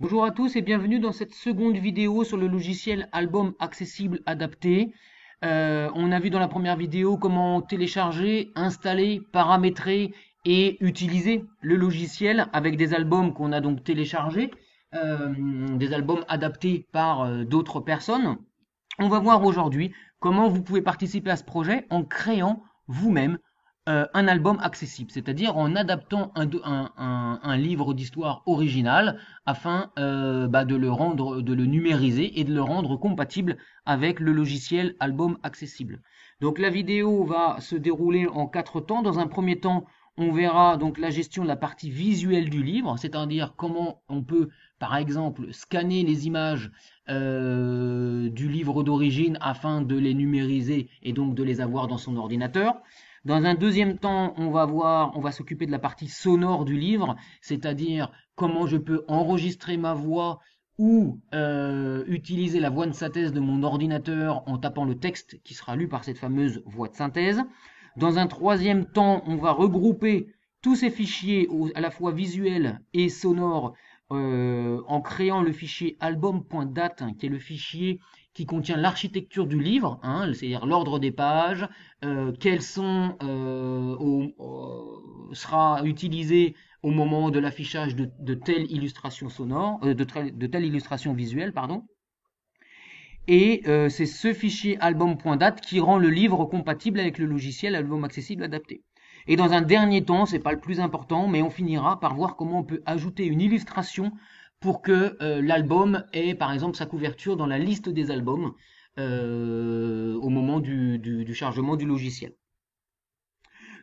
Bonjour à tous et bienvenue dans cette seconde vidéo sur le logiciel Album Accessible Adapté. On a vu dans la première vidéo comment télécharger, installer, paramétrer et utiliser le logiciel avec des albums qu'on a donc téléchargés, des albums adaptés par d'autres personnes. On va voir aujourd'hui comment vous pouvez participer à ce projet en créant vous-même un album accessible, c'est-à-dire en adaptant un livre d'histoire original afin de le rendre, de le numériser et de le rendre compatible avec le logiciel album accessible. Donc la vidéo va se dérouler en 4 temps. Dans un premier temps, on verra donc la gestion de la partie visuelle du livre, c'est-à-dire comment on peut, par exemple, scanner les images du livre d'origine afin de les numériser et donc de les avoir dans son ordinateur. Dans un deuxième temps, on va s'occuper de la partie sonore du livre, c'est-à-dire comment je peux enregistrer ma voix ou utiliser la voix de synthèse de mon ordinateur en tapant le texte qui sera lu par cette fameuse voix de synthèse. Dans un troisième temps, on va regrouper tous ces fichiers à la fois visuels et sonores en créant le fichier album.dat, qui est le fichier qui contient l'architecture du livre, c'est-à-dire l'ordre des pages, quels sont sera utilisé au moment de l'affichage de telle illustration sonore, de telle illustration visuelle, pardon. Et c'est ce fichier album.dat qui rend le livre compatible avec le logiciel album accessible adapté. Et dans un dernier temps, c'est pas le plus important, mais on finira par voir comment on peut ajouter une illustration pour que l'album ait par exemple sa couverture dans la liste des albums au moment du chargement du logiciel.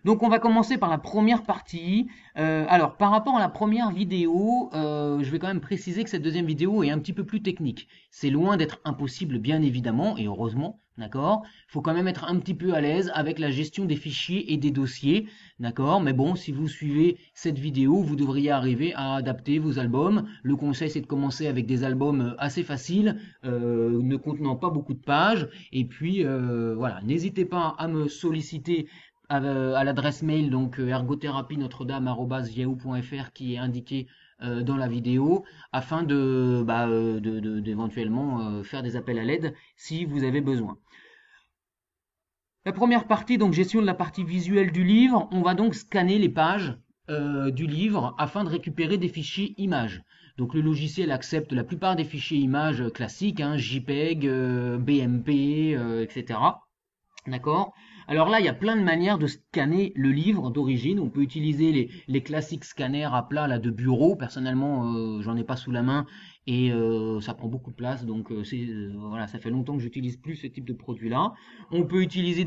Donc on va commencer par la première partie. Alors par rapport à la première vidéo, je vais quand même préciser que cette deuxième vidéo est un petit peu plus technique. C'est loin d'être impossible bien évidemment, et heureusement, d'accord. Il faut quand même être un petit peu à l'aise avec la gestion des fichiers et des dossiers, d'accord. Mais bon, si vous suivez cette vidéo, vous devriez arriver à adapter vos albums. Le conseil c'est de commencer avec des albums assez faciles, ne contenant pas beaucoup de pages. Et puis voilà, n'hésitez pas à me solliciter à l'adresse mail donc ergothérapie-notre-dame@yahoo.fr qui est indiquée dans la vidéo afin d'éventuellement faire des appels à l'aide si vous avez besoin. La première partie, donc gestion de la partie visuelle du livre, on va donc scanner les pages du livre afin de récupérer des fichiers images. Donc le logiciel accepte la plupart des fichiers images classiques, JPEG, BMP, etc. D'accord? Alors là, il y a plein de manières de scanner le livre d'origine. On peut utiliser les classiques scanners à plat là, de bureau. Personnellement, j'en ai pas sous la main et ça prend beaucoup de place. Donc voilà, ça fait longtemps que j'utilise plus ce type de produit-là. On peut utiliser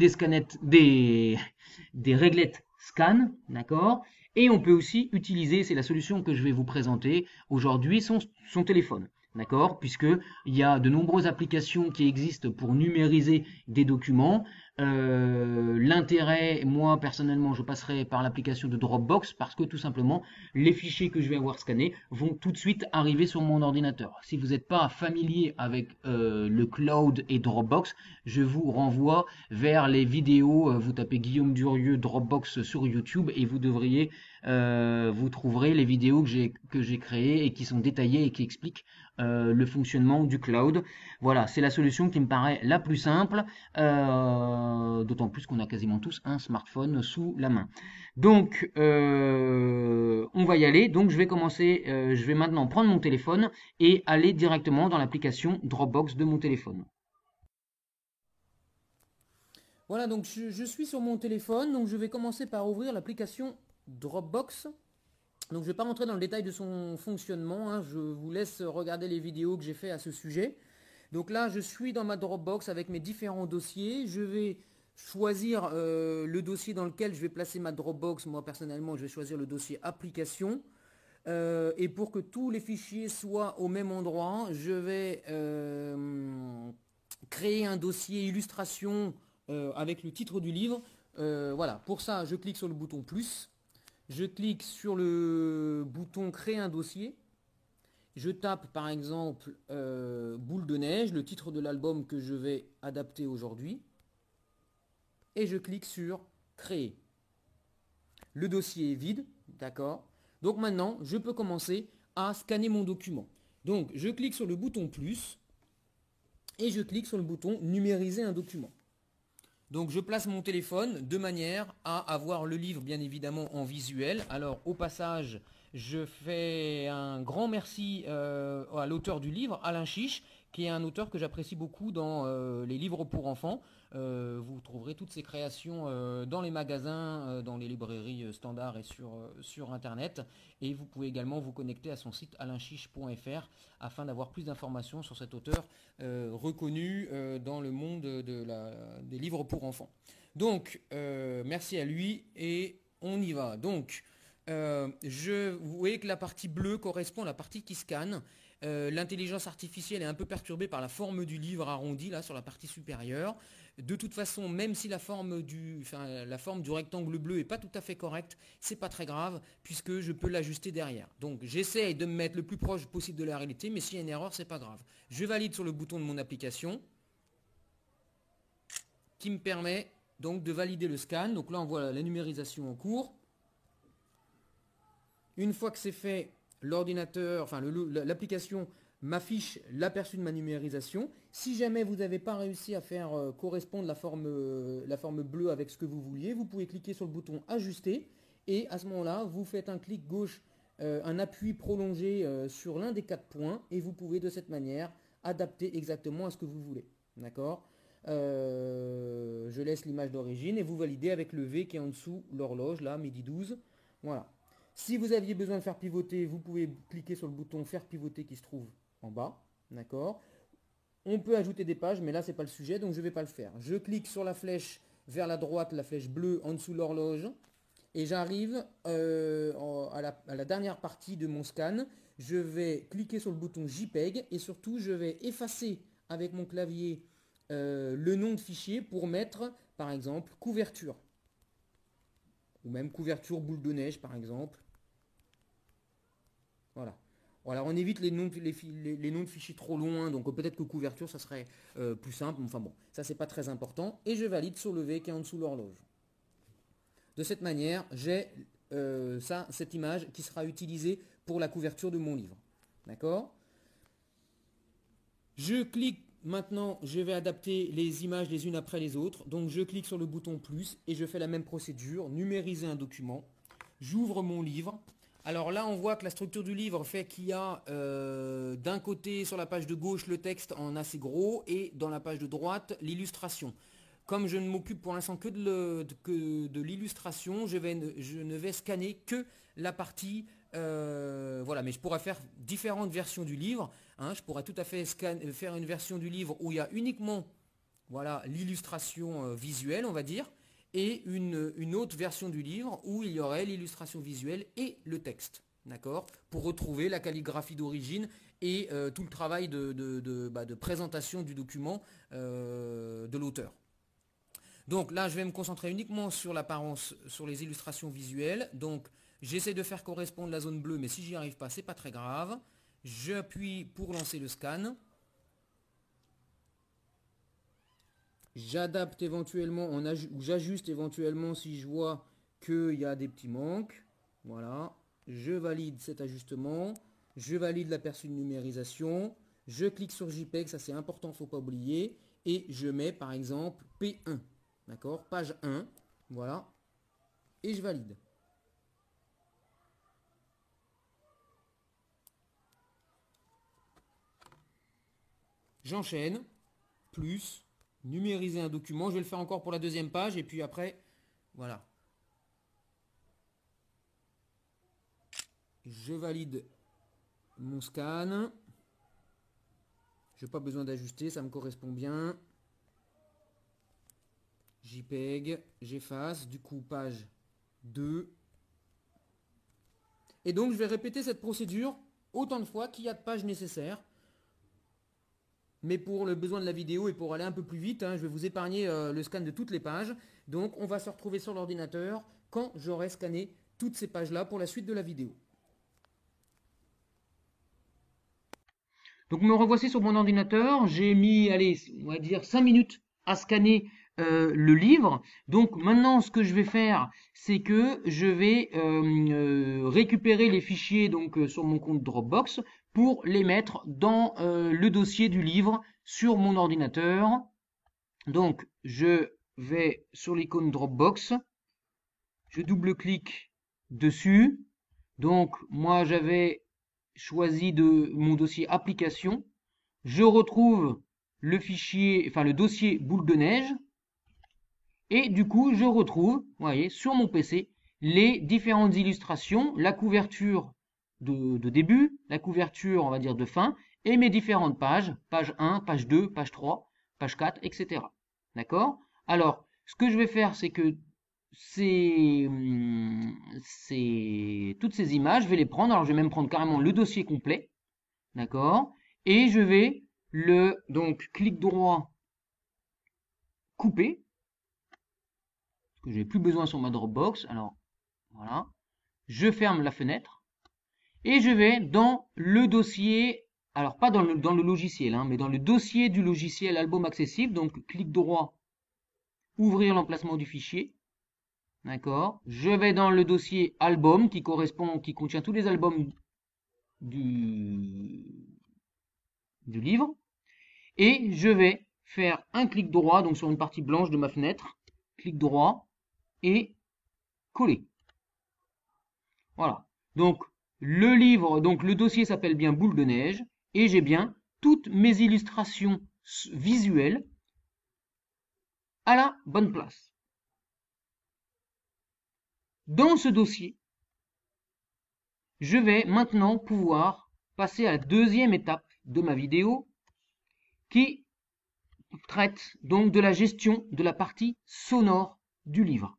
des réglettes scan, d'accord? Et on peut aussi utiliser, c'est la solution que je vais vous présenter aujourd'hui, son téléphone. D'accord? Puisque il y a de nombreuses applications qui existent pour numériser des documents. L'intérêt, moi personnellement, je passerai par l'application de Dropbox parce que tout simplement, les fichiers que je vais avoir scannés vont tout de suite arriver sur mon ordinateur. Si vous n'êtes pas familier avec le cloud et Dropbox, je vous renvoie vers les vidéos. Vous tapez Guillaume Durieux Dropbox sur YouTube et vous trouverez les vidéos que j'ai créées et qui sont détaillées et qui expliquent le fonctionnement du cloud. Voilà, c'est la solution qui me paraît la plus simple, d'autant plus qu'on a quasiment tous un smartphone sous la main. Donc, on va y aller. Donc, je vais maintenant prendre mon téléphone et aller directement dans l'application Dropbox de mon téléphone. Voilà, donc je suis sur mon téléphone, donc je vais commencer par ouvrir l'application Dropbox. Donc je ne vais pas rentrer dans le détail de son fonctionnement, je vous laisse regarder les vidéos que j'ai fait à ce sujet. Donc là, je suis dans ma Dropbox avec mes différents dossiers. Je vais choisir le dossier dans lequel je vais placer ma Dropbox. Moi, personnellement, je vais choisir le dossier application. Et pour que tous les fichiers soient au même endroit, je vais créer un dossier illustration avec le titre du livre. Voilà, pour ça, je clique sur le bouton plus. Je clique sur le bouton créer un dossier. Je tape par exemple Boule de neige, le titre de l'album que je vais adapter aujourd'hui. Et je clique sur créer. Le dossier est vide, d'accord. Donc maintenant, je peux commencer à scanner mon document. Donc, je clique sur le bouton plus et je clique sur le bouton numériser un document. Donc je place mon téléphone de manière à avoir le livre bien évidemment en visuel. Alors au passage, je fais un grand merci à l'auteur du livre, Alain Chiche, qui est un auteur que j'apprécie beaucoup dans les livres pour enfants. Vous trouverez toutes ses créations dans les magasins, dans les librairies standards et sur Internet. Et vous pouvez également vous connecter à son site alainchiche.fr afin d'avoir plus d'informations sur cet auteur reconnu dans le monde des livres pour enfants. Donc, merci à lui et on y va. Donc, vous voyez que la partie bleue correspond à la partie qui scanne. L'intelligence artificielle est un peu perturbée par la forme du livre arrondi là sur la partie supérieure. De toute façon, même si la forme du rectangle bleu est pas tout à fait correcte, c'est pas très grave puisque je peux l'ajuster derrière. Donc j'essaye de me mettre le plus proche possible de la réalité, mais s'il y a une erreur, c'est pas grave. Je valide sur le bouton de mon application qui me permet donc de valider le scan. Donc là on voit la numérisation en cours. Une fois que c'est fait, l'ordinateur, l'application m'affiche l'aperçu de ma numérisation. Si jamais vous n'avez pas réussi à faire correspondre la forme bleue avec ce que vous vouliez, vous pouvez cliquer sur le bouton ajuster et à ce moment-là, vous faites un clic gauche, un appui prolongé sur l'un des 4 points et vous pouvez de cette manière adapter exactement à ce que vous voulez. D'accord ? Je laisse l'image d'origine et vous validez avec le V qui est en dessous l'horloge, là, midi 12. Voilà. Si vous aviez besoin de faire pivoter, vous pouvez cliquer sur le bouton faire pivoter qui se trouve en bas. D'accord ? On peut ajouter des pages, mais là, c'est pas le sujet, donc je ne vais pas le faire. Je clique sur la flèche vers la droite, la flèche bleue en dessous de l'horloge. Et j'arrive à la dernière partie de mon scan. Je vais cliquer sur le bouton JPEG et surtout, je vais effacer avec mon clavier le nom de fichier pour mettre, par exemple, couverture. Ou même couverture boule de neige, par exemple. Voilà. Alors on évite les noms de fichiers trop longs, donc peut-être que couverture ça serait plus simple, enfin bon, ça c'est pas très important. Et je valide sur le V qui est en dessous de l'horloge. De cette manière, j'ai cette image qui sera utilisée pour la couverture de mon livre. D'accord ? Je clique maintenant, je vais adapter les images les unes après les autres. Donc je clique sur le bouton plus et je fais la même procédure, numériser un document. J'ouvre mon livre. Alors là, on voit que la structure du livre fait qu'il y a d'un côté sur la page de gauche le texte en assez gros et dans la page de droite l'illustration. Comme je ne m'occupe pour l'instant que de l'illustration, je ne vais scanner que la partie, voilà, mais je pourrais faire différentes versions du livre. Hein, je pourrais tout à fait faire une version du livre où il y a uniquement voilà, l'illustration visuelle, on va dire, et une autre version du livre où il y aurait l'illustration visuelle et le texte, d'accord, pour retrouver la calligraphie d'origine et tout le travail de présentation du document de l'auteur. Donc là, je vais me concentrer uniquement sur l'apparence, sur les illustrations visuelles. Donc, j'essaie de faire correspondre la zone bleue, mais si j'y arrive pas, c'est pas très grave. J'appuie pour lancer le scan. J'adapte éventuellement, ou j'ajuste éventuellement si je vois qu'il y a des petits manques. Voilà. Je valide cet ajustement. Je valide l'aperçu de numérisation. Je clique sur JPEG, ça c'est important, il ne faut pas oublier. Et je mets par exemple P1. D'accord, page 1, voilà, et je valide. J'enchaîne, plus, numériser un document, je vais le faire encore pour la deuxième page, et puis après, voilà. Je valide mon scan. Je n'ai pas besoin d'ajuster, ça me correspond bien. JPEG, j'efface, du coup page 2. Et donc je vais répéter cette procédure autant de fois qu'il y a de pages nécessaires. Mais pour le besoin de la vidéo et pour aller un peu plus vite, hein, je vais vous épargner le scan de toutes les pages. Donc on va se retrouver sur l'ordinateur quand j'aurai scanné toutes ces pages-là pour la suite de la vidéo. Donc me revoici sur mon ordinateur, j'ai mis, allez, on va dire 5 minutes à scanner le livre. Donc maintenant ce que je vais faire, c'est que je vais récupérer les fichiers donc sur mon compte Dropbox pour les mettre dans le dossier du livre sur mon ordinateur. Donc, je vais sur l'icône Dropbox, je double-clique dessus. Donc, moi, j'avais choisi de mon dossier application. Je retrouve le fichier, enfin le dossier boule de neige. Et du coup, je retrouve, vous voyez, sur mon PC, les différentes illustrations, la couverture de début, la couverture, on va dire, de fin, et mes différentes pages, page 1, page 2, page 3, page 4, etc. D'accord? Alors, ce que je vais faire, c'est que toutes ces images, je vais les prendre, alors je vais même prendre carrément le dossier complet, d'accord? Et je vais donc, clic droit, couper, que j'ai plus besoin sur ma Dropbox. Alors voilà, je ferme la fenêtre et je vais dans le dossier, alors pas dans le logiciel, hein, mais dans le dossier du logiciel album accessible. Donc clic droit, ouvrir l'emplacement du fichier. D'accord. Je vais dans le dossier album qui contient tous les albums du livre. Et je vais faire un clic droit, donc sur une partie blanche de ma fenêtre, clic droit et coller. Voilà. Donc, le livre, donc le dossier s'appelle bien Boule de neige et j'ai bien toutes mes illustrations visuelles à la bonne place. Dans ce dossier, je vais maintenant pouvoir passer à la deuxième étape de ma vidéo qui traite donc de la gestion de la partie sonore du livre.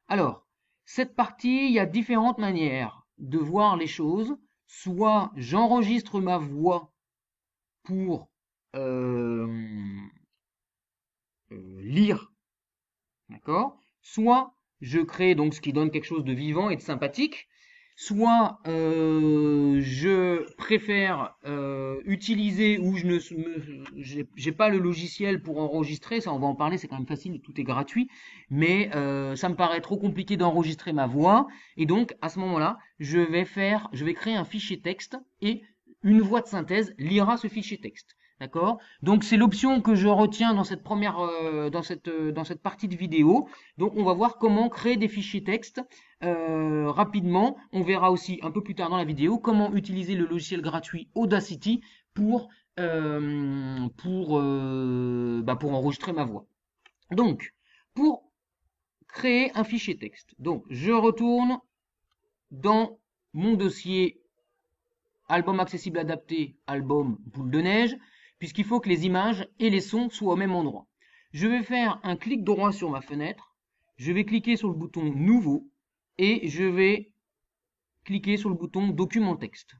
Alors, cette partie, il y a différentes manières de voir les choses. Soit j'enregistre ma voix pour lire, d'accord? Soit je crée donc ce qui donne quelque chose de vivant et de sympathique. Soit je préfère utiliser ou je ne j'ai pas le logiciel pour enregistrer, ça on va en parler, c'est quand même facile, tout est gratuit, mais ça me paraît trop compliqué d'enregistrer ma voix, et donc à ce moment-là, je vais créer un fichier texte et une voix de synthèse lira ce fichier texte. D'accord? Donc c'est l'option que je retiens dans cette dans cette partie de vidéo. Donc on va voir comment créer des fichiers texte rapidement. On verra aussi un peu plus tard dans la vidéo comment utiliser le logiciel gratuit Audacity pour enregistrer ma voix. Donc pour créer un fichier texte, donc je retourne dans mon dossier album accessible adapté, album boule de neige, puisqu'il faut que les images et les sons soient au même endroit. Je vais faire un clic droit sur ma fenêtre, je vais cliquer sur le bouton nouveau et je vais cliquer sur le bouton document texte.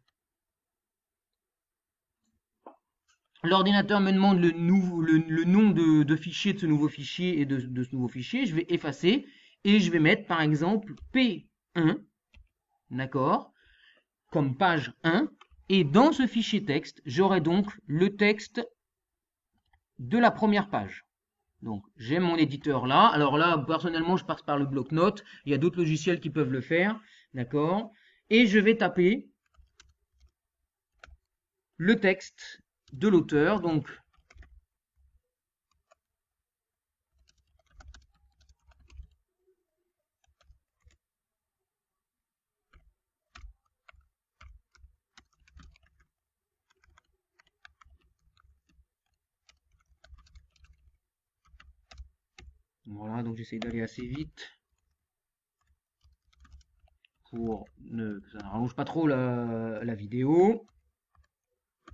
L'ordinateur me demande le nom de fichier de ce nouveau fichier et de ce nouveau fichier. Je vais effacer et je vais mettre par exemple P1, d'accord, comme page 1. Et dans ce fichier texte, j'aurai donc le texte de la première page. Donc, j'ai mon éditeur là. Alors là, personnellement, je passe par le bloc-notes. Il y a d'autres logiciels qui peuvent le faire. D'accord? Et je vais taper le texte de l'auteur. Donc, voilà, donc j'essaie d'aller assez vite pour que ça ne rallonge pas trop la vidéo.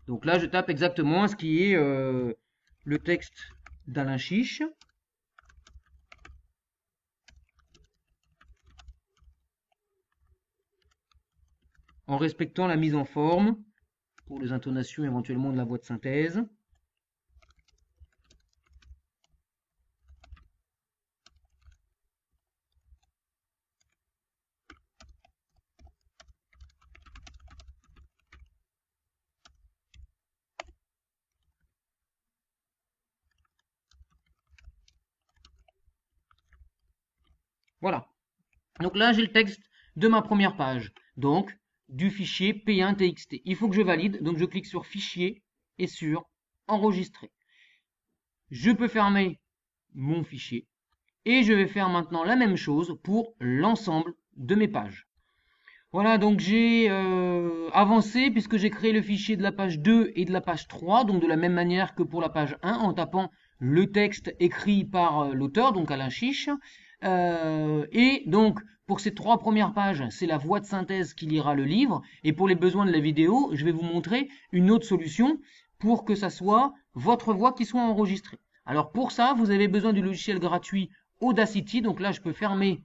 Donc là, je tape exactement ce qui est le texte d'Alain Chiche. En respectant la mise en forme pour les intonations éventuellement de la voix de synthèse. Voilà. Donc là, j'ai le texte de ma première page. Donc, du fichier P1.txt. Il faut que je valide, donc je clique sur Fichier et sur Enregistrer. Je peux fermer mon fichier et je vais faire maintenant la même chose pour l'ensemble de mes pages. Voilà, donc j'ai avancé puisque j'ai créé le fichier de la page 2 et de la page 3, donc de la même manière que pour la page 1 en tapant le texte écrit par l'auteur, donc Alain Chiche. Et donc pour ces 3 premières pages, c'est la voix de synthèse qui lira le livre. Et pour les besoins de la vidéo, je vais vous montrer une autre solution pour que ça soit votre voix qui soit enregistrée. Alors pour ça, vous avez besoin du logiciel gratuit Audacity. Donc là, je peux fermer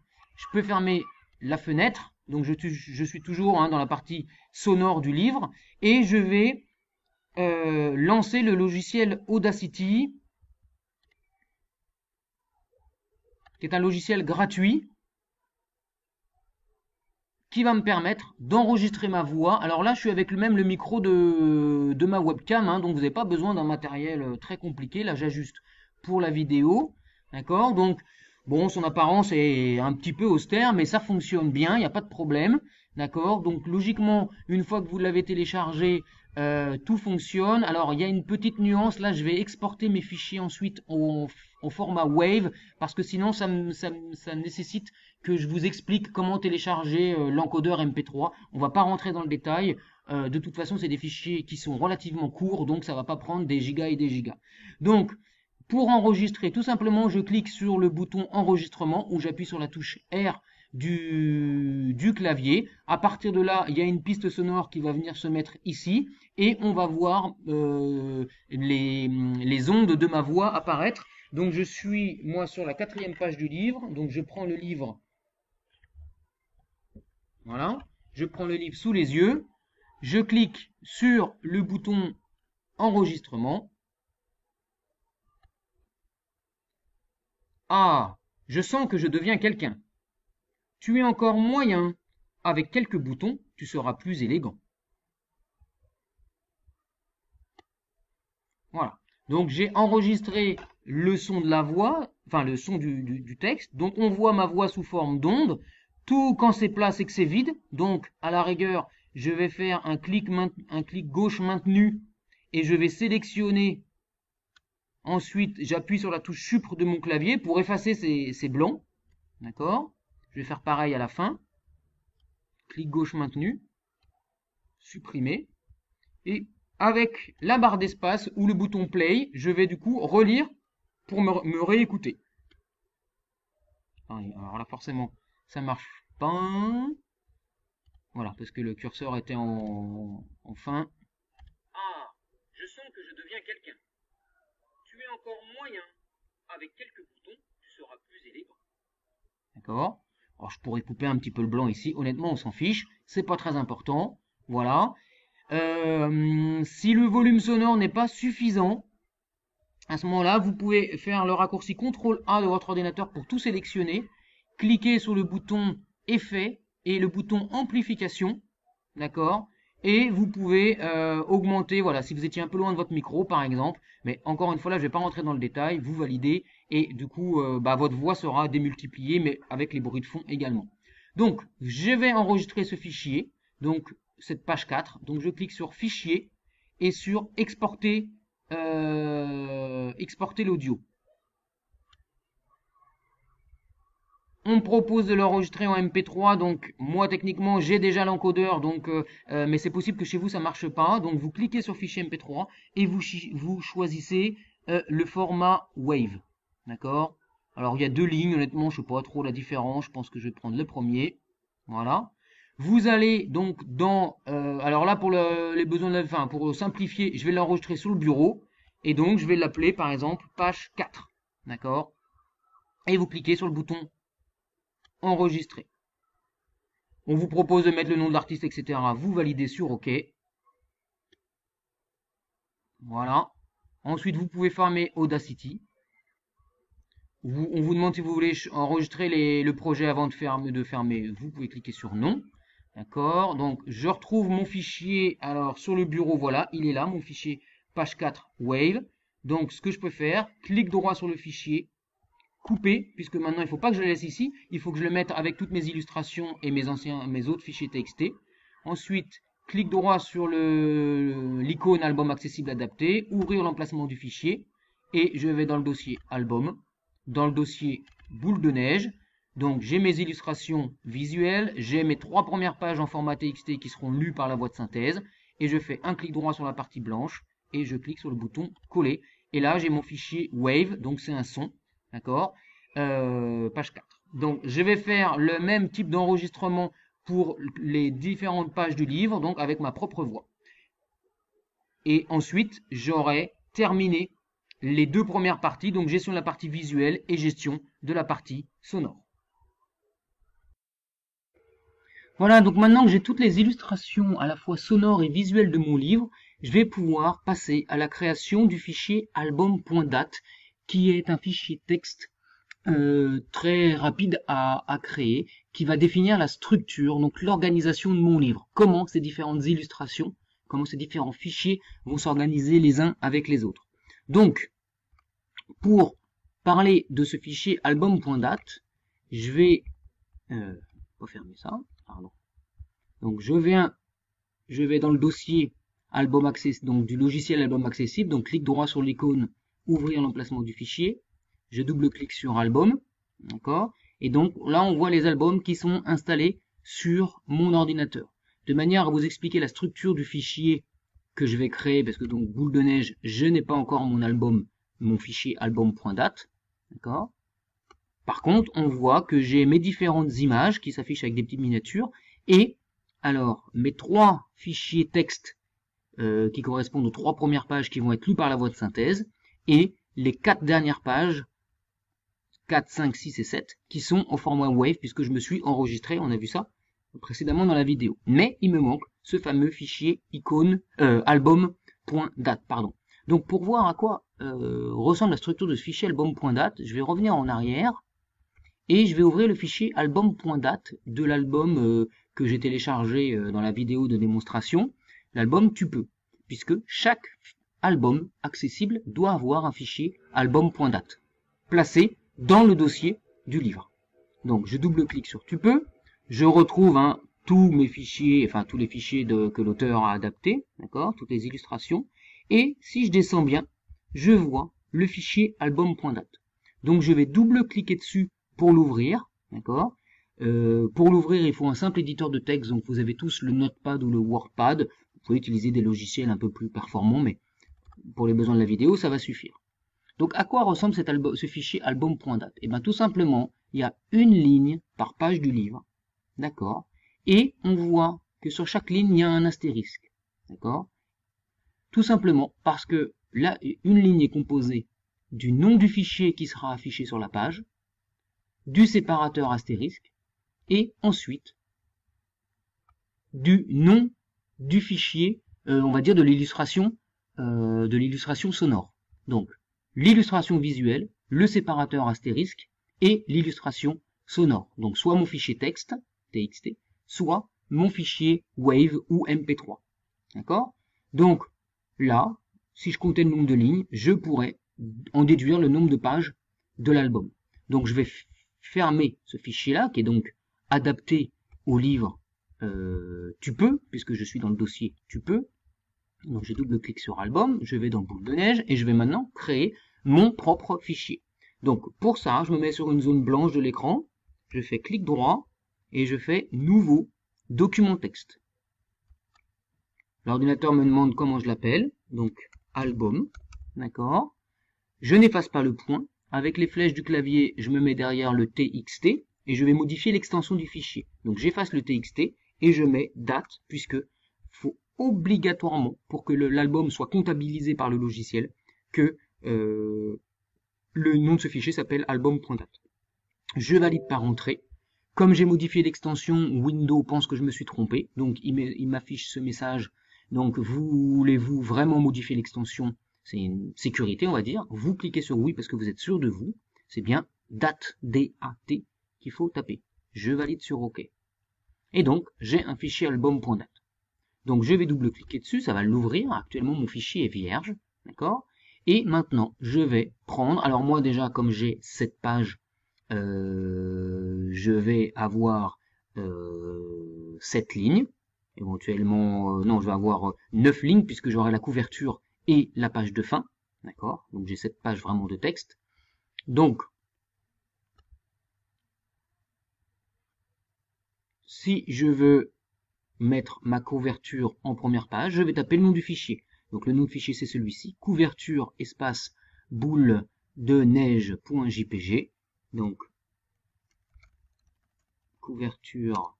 la fenêtre. Donc je suis toujours dans la partie sonore du livre et je vais lancer le logiciel Audacity, qui est un logiciel gratuit qui va me permettre d'enregistrer ma voix. Alors là, je suis avec le micro de ma webcam, donc vous n'avez pas besoin d'un matériel très compliqué. Là, j'ajuste pour la vidéo, d'accord? Donc bon, son apparence est un petit peu austère, mais ça fonctionne bien, il n'y a pas de problème, d'accord? Donc logiquement, une fois que vous l'avez téléchargé, tout fonctionne. Alors il y a une petite nuance, là je vais exporter mes fichiers ensuite au format Wave, parce que sinon ça nécessite que je vous explique comment télécharger l'encodeur MP3. On va pas rentrer dans le détail, de toute façon c'est des fichiers qui sont relativement courts, donc ça va pas prendre des gigas et des gigas. Donc pour enregistrer, tout simplement, je clique sur le bouton enregistrement ou j'appuie sur la touche R du clavier. À partir de là, il y a une piste sonore qui va venir se mettre ici et on va voir les ondes de ma voix apparaître. Donc je suis moi sur la 4e page du livre. Donc je prends le livre. Voilà. Je prends le livre sous les yeux. Je clique sur le bouton enregistrement. Ah, je sens que je deviens quelqu'un. Tu es encore moyen. Avec quelques boutons, tu seras plus élégant. Voilà. Donc j'ai enregistré le son de la voix, enfin le son du texte. Donc on voit ma voix sous forme d'onde. Tout quand c'est plat, c'est que c'est vide. Donc à la rigueur, je vais faire un clic gauche maintenu et je vais sélectionner. Ensuite, j'appuie sur la touche Supre de mon clavier pour effacer ces blancs. D'accord? Je vais faire pareil à la fin. Clic gauche maintenu. Supprimer. Et avec la barre d'espace ou le bouton Play, je vais du coup relire pour me réécouter. Alors là, forcément, ça marche pas. Voilà, parce que le curseur était en fin. Ah, je sens que je deviens quelqu'un. Tu es encore moyen. Avec quelques boutons, tu seras plus élégant. D'accord? Alors je pourrais couper un petit peu le blanc ici. Honnêtement, on s'en fiche. C'est pas très important. Voilà. Si le volume sonore n'est pas suffisant, à ce moment-là, vous pouvez faire le raccourci CTRL-A de votre ordinateur pour tout sélectionner. Cliquez sur le bouton Effet et le bouton Amplification. D'accord? Et vous pouvez augmenter, voilà, si vous étiez un peu loin de votre micro par exemple, mais encore une fois là je ne vais pas rentrer dans le détail, vous validez et du coup votre voix sera démultipliée mais avec les bruits de fond également. Donc je vais enregistrer ce fichier, donc cette page 4, donc je clique sur Fichier et sur Exporter, exporter l'audio. On me propose de l'enregistrer en MP3, donc moi techniquement j'ai déjà l'encodeur, donc mais c'est possible que chez vous ça marche pas. Donc vous cliquez sur fichier MP3 et vous choisissez le format Wave, d'accord? Alors il y a 2 lignes, honnêtement je sais pas trop la différence, je pense que je vais prendre le premier, voilà. Vous allez donc dans, alors là pour les besoins de la, pour simplifier, je vais l'enregistrer sur le bureau et donc je vais l'appeler par exemple page 4, d'accord? Et vous cliquez sur le bouton enregistrer. On vous propose de mettre le nom de l'artiste, etc. Vous validez sur OK. Voilà. Ensuite, vous pouvez fermer Audacity. On vous demande si vous voulez enregistrer le projet avant de fermer. Vous pouvez cliquer sur non. D'accord. Donc, je retrouve mon fichier. Alors, sur le bureau, voilà, il est là, mon fichier page 4 Wave. Donc, ce que je peux faire, clic droit sur le fichier, couper, puisque maintenant il ne faut pas que je le laisse ici, il faut que je le mette avec toutes mes illustrations et mes autres fichiers TXT. Ensuite, clic droit sur l'icône album accessible adapté, ouvrir l'emplacement du fichier et je vais dans le dossier album, dans le dossier boule de neige. Donc j'ai mes illustrations visuelles, j'ai mes 3 premières pages en format TXT qui seront lues par la voix de synthèse et je fais un clic droit sur la partie blanche et je clique sur le bouton coller. Et là j'ai mon fichier Wave, donc c'est un son, d'accord, page 4. Donc je vais faire le même type d'enregistrement pour les différentes pages du livre, donc avec ma propre voix. Et ensuite j'aurai terminé les 2 premières parties, donc gestion de la partie visuelle et gestion de la partie sonore. Voilà, donc maintenant que j'ai toutes les illustrations à la fois sonores et visuelles de mon livre, je vais pouvoir passer à la création du fichier album.dat, qui est un fichier texte très rapide à créer, qui va définir la structure, donc l'organisation de mon livre, comment ces différentes illustrations, comment ces différents fichiers vont s'organiser les uns avec les autres. Donc, pour parler de ce fichier album.dat, je vais refermer ça, pardon. Donc je vais dans le dossier album accessible, donc du logiciel album accessible, donc clic droit sur l'icône, ouvrir l'emplacement du fichier, je double-clique sur album, d'accord, et donc là on voit les albums qui sont installés sur mon ordinateur. De manière à vous expliquer la structure du fichier que je vais créer, parce que donc boule de neige, je n'ai pas encore mon album, mon fichier album.dat, d'accord. Par contre, on voit que j'ai mes différentes images qui s'affichent avec des petites miniatures, et alors mes 3 fichiers texte qui correspondent aux 3 premières pages qui vont être lues par la voix de synthèse, et les 4 dernières pages, 4, 5, 6 et 7, qui sont au format Wave, puisque je me suis enregistré, on a vu ça précédemment dans la vidéo. Mais il me manque ce fameux fichier icône album.dat, pardon. Donc pour voir à quoi ressemble la structure de ce fichier album.dat, je vais revenir en arrière, et je vais ouvrir le fichier album.dat de l'album que j'ai téléchargé dans la vidéo de démonstration, l'album Tu peux, puisque chaque album accessible doit avoir un fichier album.dat placé dans le dossier du livre. Donc je double-clique sur Tu peux, je retrouve tous mes fichiers, enfin tous les fichiers que l'auteur a adaptés, d'accord, toutes les illustrations, et si je descends bien, je vois le fichier album.dat. Donc je vais double-cliquer dessus pour l'ouvrir, d'accord. Pour l'ouvrir, il faut un simple éditeur de texte, donc vous avez tous le Notepad ou le WordPad. Vous pouvez utiliser des logiciels un peu plus performants, mais pour les besoins de la vidéo, ça va suffire. Donc à quoi ressemble ce fichier album.dat? Et bien tout simplement, il y a une ligne par page du livre, d'accord, et on voit que sur chaque ligne, il y a un astérisque, d'accord. Tout simplement parce que là, une ligne est composée du nom du fichier qui sera affiché sur la page, du séparateur astérisque, et ensuite du nom du fichier, on va dire de l'illustration sonore. Donc l'illustration visuelle, le séparateur astérisque et l'illustration sonore. Donc soit mon fichier texte, TXT, soit mon fichier Wave ou MP3. D'accord? Donc là, si je comptais le nombre de lignes, je pourrais en déduire le nombre de pages de l'album. Donc je vais fermer ce fichier-là, qui est donc adapté au livre Tu peux, puisque je suis dans le dossier Tu peux. Donc je double-clique sur album, je vais dans boule de neige, et je vais maintenant créer mon propre fichier. Donc pour ça, je me mets sur une zone blanche de l'écran, je fais clic droit, et je fais nouveau, document texte. L'ordinateur me demande comment je l'appelle, donc album, d'accord. Je n'efface pas le point, avec les flèches du clavier, je me mets derrière le TXT, et je vais modifier l'extension du fichier. Donc j'efface le TXT, et je mets date, puisque faut obligatoirement, pour que l'album soit comptabilisé par le logiciel, que le nom de ce fichier s'appelle album.dat. Je valide par entrée. Comme j'ai modifié l'extension, Windows pense que je me suis trompé, donc il m'affiche ce message. Donc voulez-vous vraiment modifier l'extension? C'est une sécurité, on va dire. Vous cliquez sur oui parce que vous êtes sûr de vous. C'est bien date, D-A-T, qu'il faut taper. Je valide sur OK. Et donc, j'ai un fichier album.dat. Donc, je vais double-cliquer dessus, ça va l'ouvrir. Actuellement, mon fichier est vierge, d'accord? Et maintenant, je vais prendre, alors moi déjà, comme j'ai cette page, je vais avoir cette ligne, éventuellement, non, je vais avoir 9 lignes puisque j'aurai la couverture et la page de fin, d'accord? Donc j'ai cette page vraiment de texte. Donc, si je veux mettre ma couverture en première page, je vais taper le nom du fichier. Donc le nom du fichier c'est celui-ci, couverture espace boule de neige.jpg. Donc couverture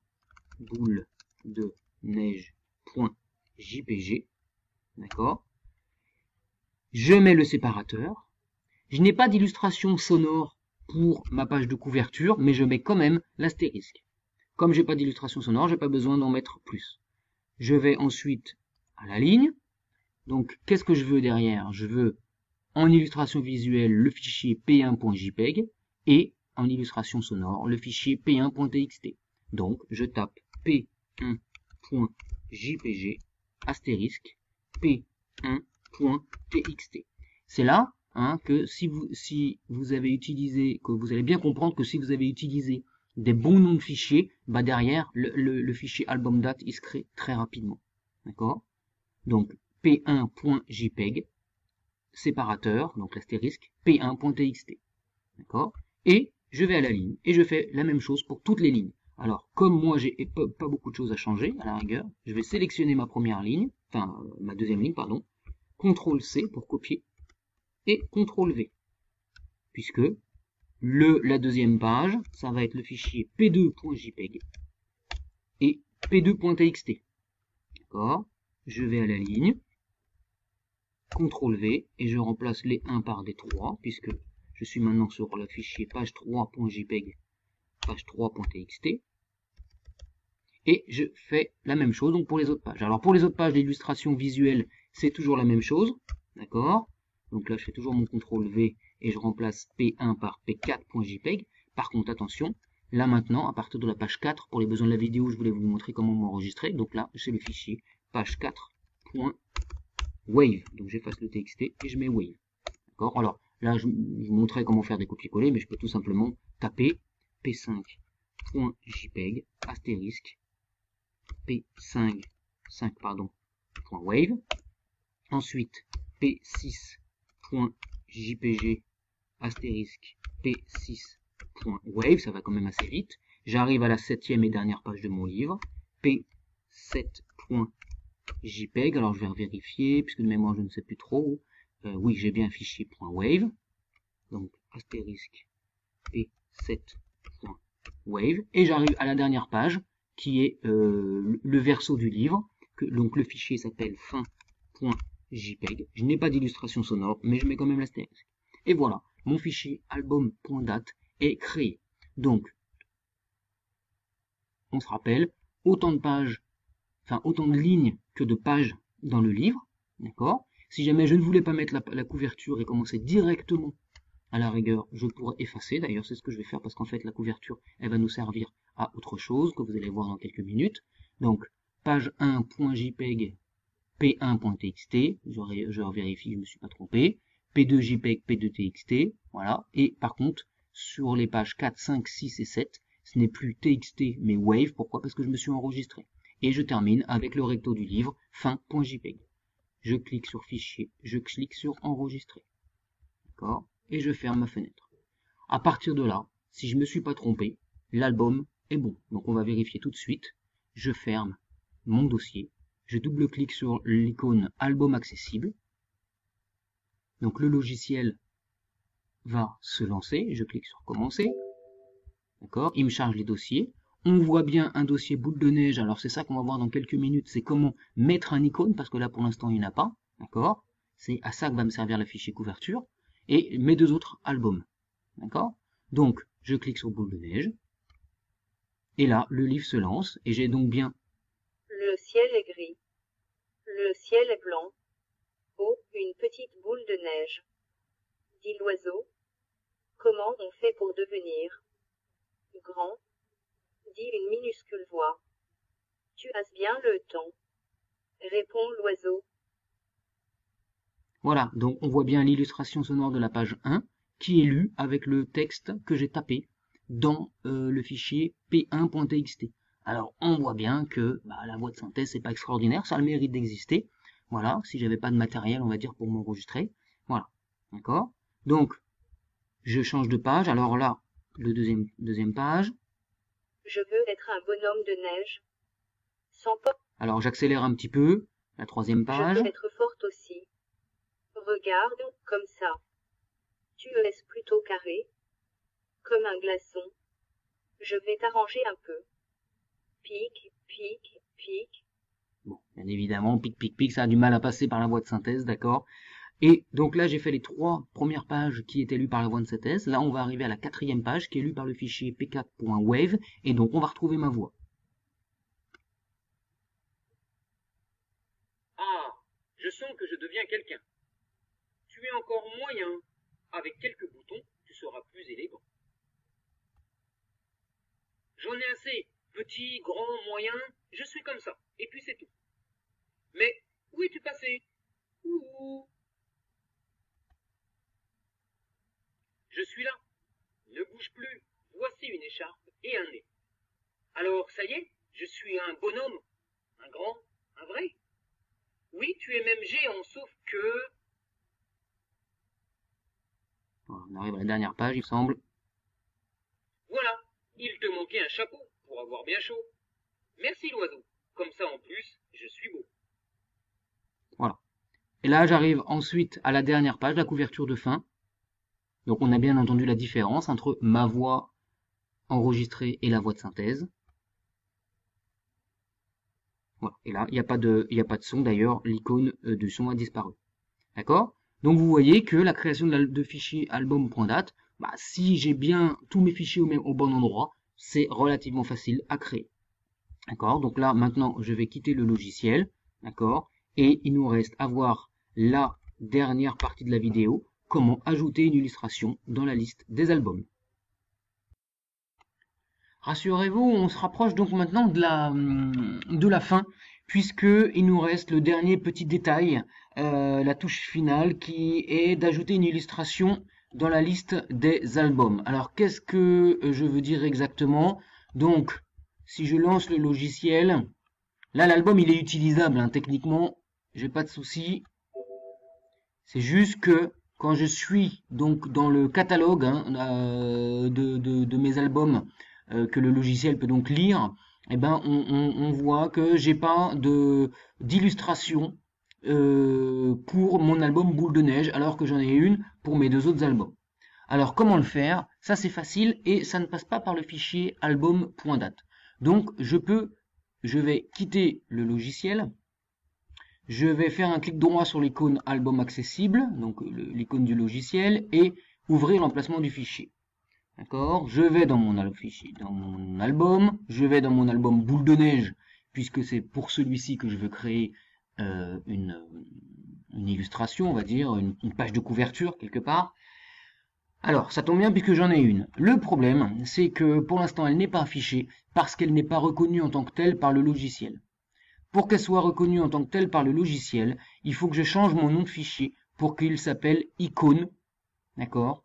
boule de neige.jpg. D'accord. Je mets le séparateur. Je n'ai pas d'illustration sonore pour ma page de couverture, mais je mets quand même l'astérisque. Comme j'ai pas d'illustration sonore, j'ai pas besoin d'en mettre plus. Je vais ensuite à la ligne. Donc, qu'est-ce que je veux derrière? Je veux en illustration visuelle le fichier p1.jpg et en illustration sonore le fichier p1.txt. Donc, je tape p1.jpg astérisque p1.txt. C'est là que si vous avez utilisé, que vous allez bien comprendre que si vous avez utilisé des bons noms de fichiers, bah derrière le fichier album date il se crée très rapidement. D'accord? Donc p1.jpg séparateur, donc l'astérisque p1.txt. D'accord? Et je vais à la ligne et je fais la même chose pour toutes les lignes. Alors, comme moi j'ai pas beaucoup de choses à changer, à la rigueur, je vais sélectionner ma première ligne, enfin ma deuxième ligne, pardon, CTRL-C pour copier, et CTRL-V, puisque la deuxième page, ça va être le fichier p2.jpg et p2.txt. D'accord? Je vais à la ligne, CTRL-V, et je remplace les 1 par des 3, puisque je suis maintenant sur le fichier page3.jpg, page3.txt, et je fais la même chose donc pour les autres pages. Alors pour les autres pages d'illustration visuelle, c'est toujours la même chose, d'accord? Donc là je fais toujours mon CTRL-V et je remplace P1 par P4.jpg. Par contre attention, là maintenant à partir de la page 4, pour les besoins de la vidéo, je voulais vous montrer comment m'enregistrer. Donc là c'est le fichier page 4.wave. Donc j'efface le txt et je mets wave. D'accord? Alors là je vous montrais comment faire des copier-coller, mais je peux tout simplement taper P5.jpg astérisque P5 .wave, ensuite P6.jpg astérisque P6.wave, ça va quand même assez vite. J'arrive à la 7e et dernière page de mon livre, P7.jpg, alors je vais vérifier, puisque de mémoire je ne sais plus trop. Oui, j'ai bien un fichier .wave, donc astérisque P7.wave, et j'arrive à la dernière page, qui est le verso du livre, donc le fichier s'appelle fin.jpg. Je n'ai pas d'illustration sonore, mais je mets quand même l'astérisque. Et voilà, mon fichier album.date est créé. Donc, on se rappelle, autant de pages, enfin autant de lignes que de pages dans le livre, d'accord? Si jamais je ne voulais pas mettre la couverture et commencer directement à la rigueur, je pourrais effacer. D'ailleurs, c'est ce que je vais faire parce qu'en fait, la couverture, elle va nous servir à autre chose que vous allez voir dans quelques minutes. Donc, page 1.jpg, p1.txt, je vérifie, je ne me suis pas trompé, p2jpg, p2txt, voilà. Et par contre, sur les pages 4, 5, 6 et 7, ce n'est plus txt mais wave. Pourquoi? Parce que je me suis enregistré. Et je termine avec le recto du livre, fin.jpg. Je clique sur fichier, je clique sur enregistrer. D'accord? Et je ferme ma fenêtre. À partir de là, si je ne me suis pas trompé, l'album est bon. Donc on va vérifier tout de suite. Je ferme mon dossier. Je double-clique sur l'icône album accessible. Donc le logiciel va se lancer. Je clique sur commencer. D'accord? Il me charge les dossiers. On voit bien un dossier boule de neige. Alors c'est ça qu'on va voir dans quelques minutes. C'est comment mettre un icône, parce que là pour l'instant il n'y en a pas. D'accord? C'est à ça que va me servir le fichier couverture. Et mes deux autres albums. D'accord? Donc, je clique sur boule de neige. Et là, le livre se lance. Et j'ai donc bien... Le ciel est gris. Le ciel est blanc. Oh, une petite boule de neige. Dit l'oiseau. Comment on fait pour devenir grand? Dit une minuscule voix. Tu as bien le temps. Répond l'oiseau. Voilà, donc on voit bien l'illustration sonore de la page 1 qui est lue avec le texte que j'ai tapé dans le fichier p1.txt. Alors on voit bien que la voix de synthèse c'est pas extraordinaire, ça a le mérite d'exister. Voilà, si j'avais pas de matériel, on va dire, pour m'enregistrer. Voilà, d'accord. Donc je change de page. Alors là, le deuxième page. Je veux être un bonhomme de neige. Sans pop. Alors j'accélère un petit peu. La troisième page. Je veux être forte aussi. Regarde, comme ça. Tu es plutôt carré. Comme un glaçon. Je vais t'arranger un peu. Pique, pique, pique. Bon, bien évidemment, pique, pique, pique, ça a du mal à passer par la voix de synthèse, d'accord. Et donc là, j'ai fait les 3 premières pages qui étaient lues par la voix de synthèse. Là, on va arriver à la 4e page qui est lue par le fichier p4.wave. Et donc, on va retrouver ma voix. Ah, je sens que je deviens quelqu'un. Tu es encore moyen. Avec quelques boutons, tu seras plus élégant. J'en ai assez. Petit, grand, moyen, je suis comme ça. Et puis c'est tout. Mais où es-tu passé? Ouh. Je suis là. Ne bouge plus. Voici une écharpe et un nez. Alors, ça y est, je suis un bonhomme. Un grand, un vrai. Oui, tu es même géant, sauf que... Voilà, on arrive à la dernière page, il semble. Voilà, il te manquait un chapeau pour avoir bien chaud. Merci l'oiseau. Comme ça en plus, je suis beau. Voilà. Et là, j'arrive ensuite à la dernière page, la couverture de fin. Donc on a bien entendu la différence entre ma voix enregistrée et la voix de synthèse. Voilà. Et là, il n'y a pas de son, d'ailleurs, l'icône du son a disparu. D'accord? Donc vous voyez que la création de fichier album.dat, si j'ai bien tous mes fichiers au bon endroit, c'est relativement facile à créer. D'accord? Donc là, maintenant, je vais quitter le logiciel. D'accord? Et il nous reste à voir la dernière partie de la vidéo, comment ajouter une illustration dans la liste des albums. Rassurez-vous, on se rapproche donc maintenant de la fin, puisque il nous reste le dernier petit détail, la touche finale, qui est d'ajouter une illustration dans la liste des albums. Alors qu'est-ce que je veux dire exactement? Donc, si je lance le logiciel, là l'album il est utilisable, hein, techniquement, j'ai pas de souci. C'est juste que quand je suis donc dans le catalogue de mes albums que le logiciel peut donc lire, eh ben on voit que j'ai pas d'illustration pour mon album Boule de Neige, alors que j'en ai une pour mes 2 autres albums. Alors comment le faire? Ça c'est facile et ça ne passe pas par le fichier album.dat. Donc je vais quitter le logiciel. Je vais faire un clic droit sur l'icône album accessible, donc l'icône du logiciel, et ouvrir l'emplacement du fichier. D'accord? Je vais dans mon fichier, dans mon album, je vais dans mon album Boule de Neige, puisque c'est pour celui-ci que je veux créer une illustration, on va dire, une page de couverture quelque part. Alors, ça tombe bien puisque j'en ai une. Le problème, c'est que pour l'instant, elle n'est pas affichée parce qu'elle n'est pas reconnue en tant que telle par le logiciel. Pour qu'elle soit reconnue en tant que telle par le logiciel, il faut que je change mon nom de fichier pour qu'il s'appelle icône, d'accord,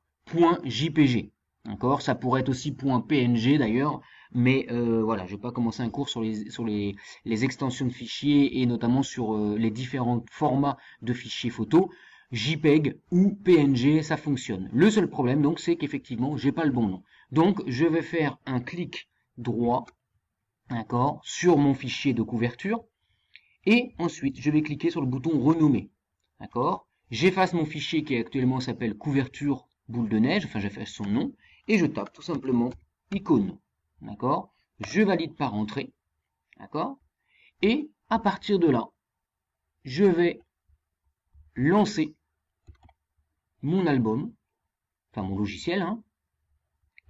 .jpg. D'accord, ça pourrait être aussi .png d'ailleurs, mais voilà, je vais pas commencer un cours sur les extensions de fichiers et notamment sur les différents formats de fichiers photos. JPEG ou PNG, ça fonctionne. Le seul problème donc, c'est qu'effectivement, j'ai pas le bon nom. Donc, je vais faire un clic droit, d'accord, sur mon fichier de couverture. Et ensuite, je vais cliquer sur le bouton renommer. D'accord? J'efface mon fichier qui actuellement s'appelle couverture boule de neige, enfin j'efface son nom, et je tape tout simplement icône. D'accord? Je valide par entrée. D'accord? Et à partir de là, je vais lancer mon album, enfin mon logiciel, hein,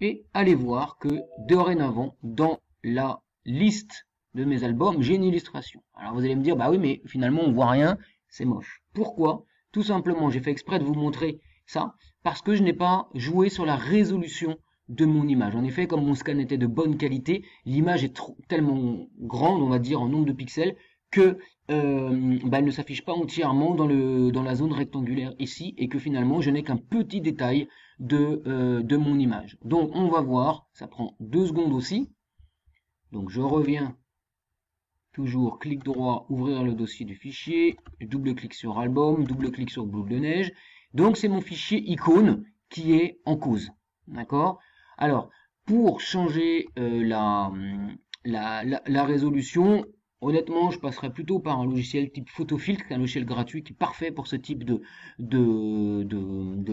et aller voir que dorénavant, dans la liste de mes albums, j'ai une illustration. Alors vous allez me dire, bah oui, mais finalement on voit rien, c'est moche. Pourquoi? Tout simplement, j'ai fait exprès de vous montrer ça, parce que je n'ai pas joué sur la résolution de mon image. En effet, comme mon scan était de bonne qualité, l'image est tellement grande, on va dire, en nombre de pixels, que elle ne s'affiche pas entièrement dans la zone rectangulaire ici, et que finalement je n'ai qu'un petit détail de mon image. Donc on va voir, ça prend 2 secondes aussi. Donc je reviens, toujours clic droit, ouvrir le dossier du fichier, double-clic sur album, double-clic sur boule de neige. Donc c'est mon fichier icône qui est en cause. D'accord? Alors, pour changer la résolution, honnêtement, je passerai plutôt par un logiciel type Photofiltre, qui est un logiciel gratuit qui est parfait pour ce type de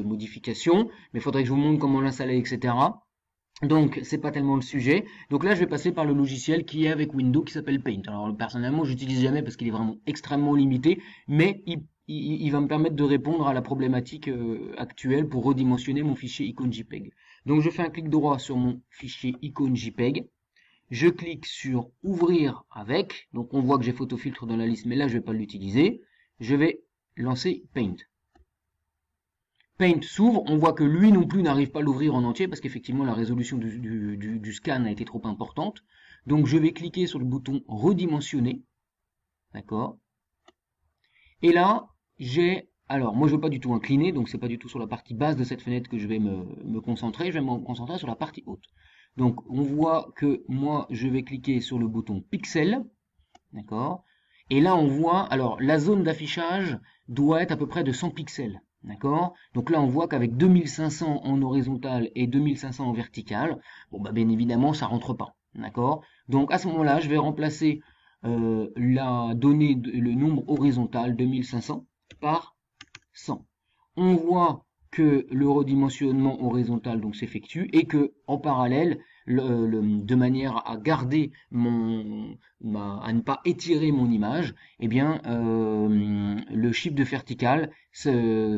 modification. Mais il faudrait que je vous montre comment l'installer, etc. Donc, c'est pas tellement le sujet. Donc là, je vais passer par le logiciel qui est avec Windows, qui s'appelle Paint. Alors, personnellement, j'utilise jamais parce qu'il est vraiment extrêmement limité, mais il va me permettre de répondre à la problématique actuelle pour redimensionner mon fichier icône JPEG. Donc, je fais un clic droit sur mon fichier icône JPEG. Je clique sur ouvrir avec. Donc, on voit que j'ai photofiltre dans la liste, mais là, je vais pas l'utiliser. Je vais lancer Paint. Paint s'ouvre, on voit que lui non plus n'arrive pas à l'ouvrir en entier parce qu'effectivement la résolution du scan a été trop importante. Donc je vais cliquer sur le bouton redimensionner. D'accord. Et là, alors moi je ne veux pas du tout incliner, donc c'est pas du tout sur la partie basse de cette fenêtre que je vais me concentrer, je vais me concentrer sur la partie haute. Donc on voit que moi je vais cliquer sur le bouton pixel. D'accord. Et là on voit, alors la zone d'affichage doit être à peu près de 100 pixels. D'accord? Donc là, on voit qu'avec 2500 en horizontal et 2500 en vertical, bon, bah, bien évidemment, ça rentre pas. D'accord? Donc à ce moment-là, je vais remplacer la donnée, le nombre horizontal 2500 par 100. On voit que le redimensionnement horizontal donc s'effectue et que en parallèle, de manière à garder à ne pas étirer mon image, eh bien le shift de vertical se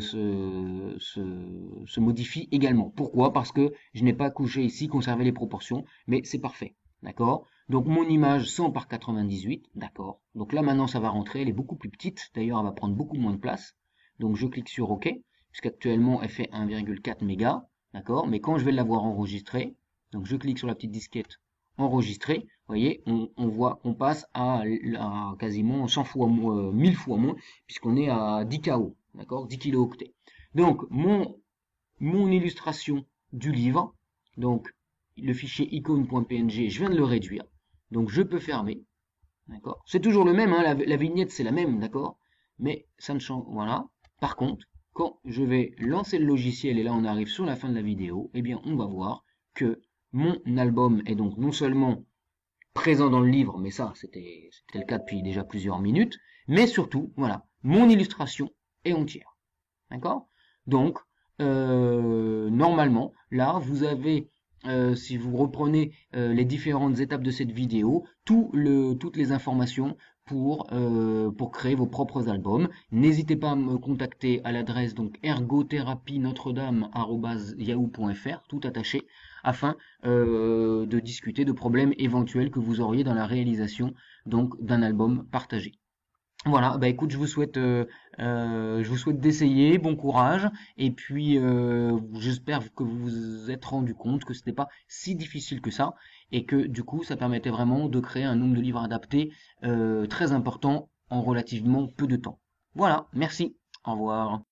modifie également. Pourquoi? Parce que je n'ai pas couché ici, conservé les proportions, mais c'est parfait. D'accord? Donc mon image 100 par 98, d'accord. Donc là maintenant ça va rentrer, elle est beaucoup plus petite, d'ailleurs elle va prendre beaucoup moins de place. Donc je clique sur OK, puisqu'actuellement elle fait 1,4 mégas, d'accord. Mais quand je vais l'avoir enregistrée, donc je clique sur la petite disquette enregistrer, vous voyez, on voit qu'on passe à quasiment 100 fois moins, 1000 fois moins, puisqu'on est à 10 KO, d'accord, 10 kilooctets. Donc mon illustration du livre, donc le fichier icône.png, je viens de le réduire, donc je peux fermer, d'accord. C'est toujours le même, hein, la vignette c'est la même, d'accord, mais ça ne change, voilà. Par contre, quand je vais lancer le logiciel, et là on arrive sur la fin de la vidéo, eh bien on va voir que mon album est donc non seulement présent dans le livre, mais ça c'était le cas depuis déjà plusieurs minutes, mais surtout, voilà, mon illustration est entière. D'accord? Donc, normalement, là, vous avez, si vous reprenez les différentes étapes de cette vidéo, toutes les informations pour créer vos propres albums. N'hésitez pas à me contacter à l'adresse donc ergotherapie-notre-dame@yahoo.fr, tout attaché, afin de discuter de problèmes éventuels que vous auriez dans la réalisation donc d'un album partagé. Voilà, bah écoute, je vous souhaite d'essayer, bon courage, et puis j'espère que vous vous êtes rendu compte que ce n'était pas si difficile que ça, et que du coup ça permettait vraiment de créer un nombre de livres adaptés très important en relativement peu de temps. Voilà, merci, au revoir.